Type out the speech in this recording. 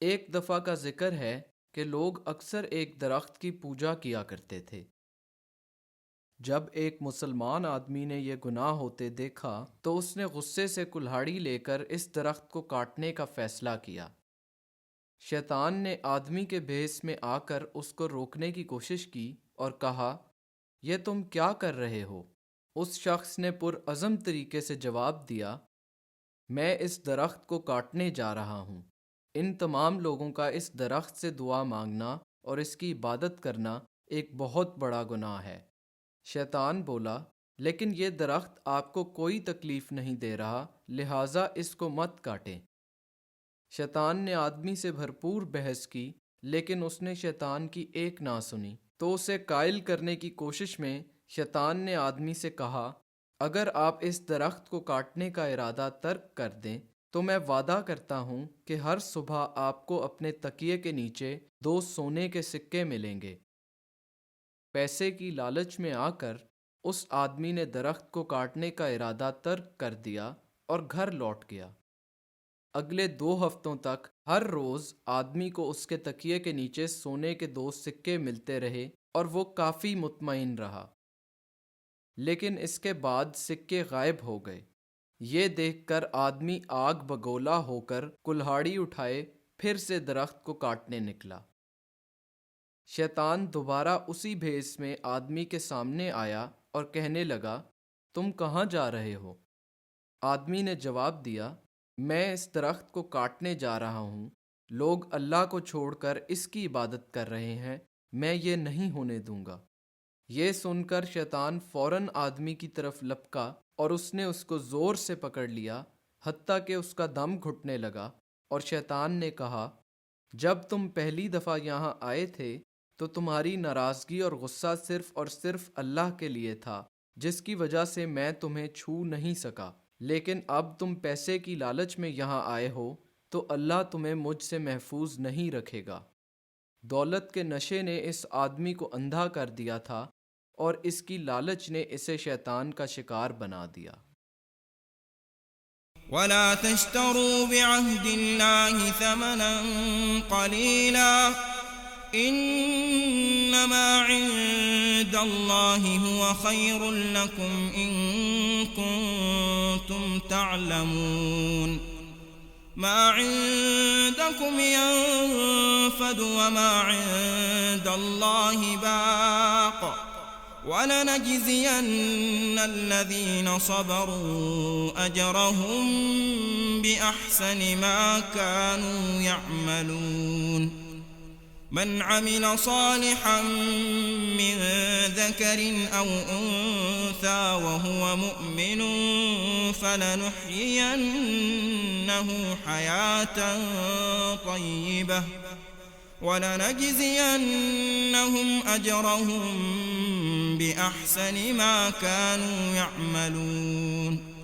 ایک دفعہ کا ذکر ہے کہ لوگ اکثر ایک درخت کی پوجا کیا کرتے تھے۔ جب ایک مسلمان آدمی نے یہ گناہ ہوتے دیکھا تو اس نے غصے سے کلہاڑی لے کر اس درخت کو کاٹنے کا فیصلہ کیا۔ شیطان نے آدمی کے بھیس میں آ کر اس کو روکنے کی کوشش کی اور کہا، یہ تم کیا کر رہے ہو؟ اس شخص نے پرعزم طریقے سے جواب دیا، میں اس درخت کو کاٹنے جا رہا ہوں۔ ان تمام لوگوں کا اس درخت سے دعا مانگنا اور اس کی عبادت کرنا ایک بہت بڑا گناہ ہے۔ شیطان بولا، لیکن یہ درخت آپ کو کوئی تکلیف نہیں دے رہا، لہٰذا اس کو مت کاٹیں۔ شیطان نے آدمی سے بھرپور بحث کی، لیکن اس نے شیطان کی ایک نہ سنی، تو اسے قائل کرنے کی کوشش میں شیطان نے آدمی سے کہا، اگر آپ اس درخت کو کاٹنے کا ارادہ ترک کر دیں تو میں وعدہ کرتا ہوں کہ ہر صبح آپ کو اپنے تکیے کے نیچے 2 سونے کے سکے ملیں گے۔ پیسے کی لالچ میں آ کر اس آدمی نے درخت کو کاٹنے کا ارادہ ترک کر دیا اور گھر لوٹ گیا۔ اگلے 2 ہفتوں تک ہر روز آدمی کو اس کے تکیے کے نیچے سونے کے 2 سکے ملتے رہے اور وہ کافی مطمئن رہا۔ لیکن اس کے بعد سکے غائب ہو گئے۔ یہ دیکھ کر آدمی آگ بگولا ہو کر کلہاڑی اٹھائے پھر سے درخت کو کاٹنے نکلا۔ شیطان دوبارہ اسی بھیس میں آدمی کے سامنے آیا اور کہنے لگا، تم کہاں جا رہے ہو؟ آدمی نے جواب دیا، میں اس درخت کو کاٹنے جا رہا ہوں، لوگ اللہ کو چھوڑ کر اس کی عبادت کر رہے ہیں، میں یہ نہیں ہونے دوں گا۔ یہ سن کر شیطان فوراً آدمی کی طرف لپکا اور اس نے اس کو زور سے پکڑ لیا، حتیٰ کہ اس کا دم گھٹنے لگا، اور شیطان نے کہا، جب تم پہلی دفعہ یہاں آئے تھے تو تمہاری ناراضگی اور غصہ صرف اور صرف اللہ کے لیے تھا، جس کی وجہ سے میں تمہیں چھو نہیں سکا، لیکن اب تم پیسے کی لالچ میں یہاں آئے ہو تو اللہ تمہیں مجھ سے محفوظ نہیں رکھے گا۔ دولت کے نشے نے اس آدمی کو اندھا کر دیا تھا اور اس کی لالچ نے اسے شیطان کا شکار بنا دیا۔ وَلَا تَشْتَرُوا بِعَهْدِ اللَّهِ ثَمَنًا قَلِيلًا إِنَّمَا عِندَ اللَّهِ هُوَ خَيْرٌ لَكُمْ إِن كُنتُمْ تَعْلَمُونَ مَا عِندَكُمْ يَنفَدُ وَمَا عِندَ اللَّهِ بَاقٍ وَلَنَجْزِيَنَّ الَّذِينَ صَبَرُوا أَجْرَهُم بِأَحْسَنِ مَا كَانُوا يَعْمَلُونَ مَنْ عَمِلَ صَالِحًا مِّن ذَكَرٍ أَوْ أُنثَىٰ وَهُوَ مُؤْمِنٌ فَلَنُحْيِيَنَّهُ حَيَاةً طَيِّبَةً وَلَنَجْزِيَنَّهُمْ أَجْرَهُم بِأَحْسَنِ مَا كَانُوا يَعْمَلُونَ